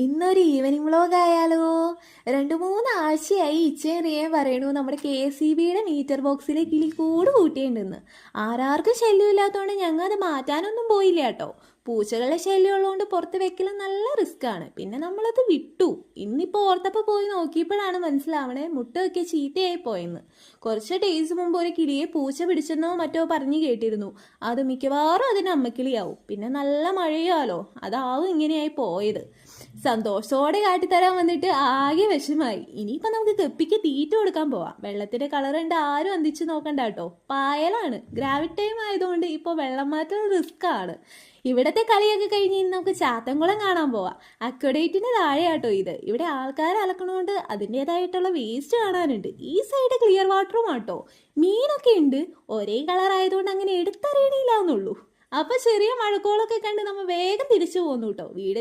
ഇന്നൊരു evening vlog ആയാലോ? 2-3 ആഴ്ചയായി ഇച്ചയും റിയയും പറയണു നമ്മുടെ KCBയുടെ മീറ്റർ ബോക്സിലെ കിളി കൂട് കൂട്ടിയിട്ടുണ്ടെന്ന്. ആരാർക്കും ശല്യമില്ലാത്തതുകൊണ്ട് ഞങ്ങൾ അത് മാറ്റാനൊന്നും പോയില്ല കേട്ടോ. പൂച്ചകളുടെ ശല്യം ഉള്ളതുകൊണ്ട് പുറത്ത് വെക്കൽ നല്ല റിസ്ക് ആണ്. പിന്നെ നമ്മളത് വിട്ടു. ഇന്നിപ്പോൾ ഓർത്തപ്പോൾ പോയി നോക്കിയപ്പോഴാണ് മനസ്സിലാവണേ മുട്ടയൊക്കെ ചീത്തയായി പോയെന്ന്. കുറച്ച് ഡേയ്സ് മുമ്പ് ഒരു കിളിയെ പൂച്ച പിടിച്ചെന്നോ മറ്റോ പറഞ്ഞു കേട്ടിരുന്നു. അത് മിക്കവാറും അതിന് അമ്മക്കിളിയാവും. പിന്നെ നല്ല മഴയാലോ, അതാവും ഇങ്ങനെയായി പോയത്. സന്തോഷത്തോടെ കാട്ടിത്തരാൻ വന്നിട്ട് ആകെ വിഷമായി. ഇനിയിപ്പോൾ നമുക്ക് ഗപ്പിക്ക് തീറ്റ കൊടുക്കാൻ പോവാം. വെള്ളത്തിന്റെ കളർ കണ്ട് ആരും അന്തിച്ച് നോക്കണ്ട കേട്ടോ. പായലാണ്. ഗ്രാവിറ്റി ടൈം ആയതുകൊണ്ട് ഇപ്പോൾ വെള്ളം മാറ്റൽ റിസ്ക് ആണ്. ഇവിടത്തെ കളിയൊക്കെ കഴിഞ്ഞ് ഇന്ന് നമുക്ക് ചാത്തൻകുളം കാണാൻ പോവാം. അക്വഡേറ്റിന് താഴെയാട്ടോ ഇത്. ഇവിടെ ആൾക്കാർ അലക്കണോണ്ട് അതിൻ്റെതായിട്ടുള്ള വേസ്റ്റ് കാണാനുണ്ട്. ഈ സൈഡ് ക്ലിയർ വാട്ടറും ആട്ടോ. മീനൊക്കെ ഉണ്ട്. ഒരേ കളർ ആയതുകൊണ്ട് അങ്ങനെ എടുത്തറിയണില്ല എന്നുള്ളൂ. അപ്പൊ ചെറിയ മഴക്കോളൊക്കെ കണ്ട് നമ്മൾ വേഗം തിരിച്ചു പോന്നു കേട്ടോ. വീട്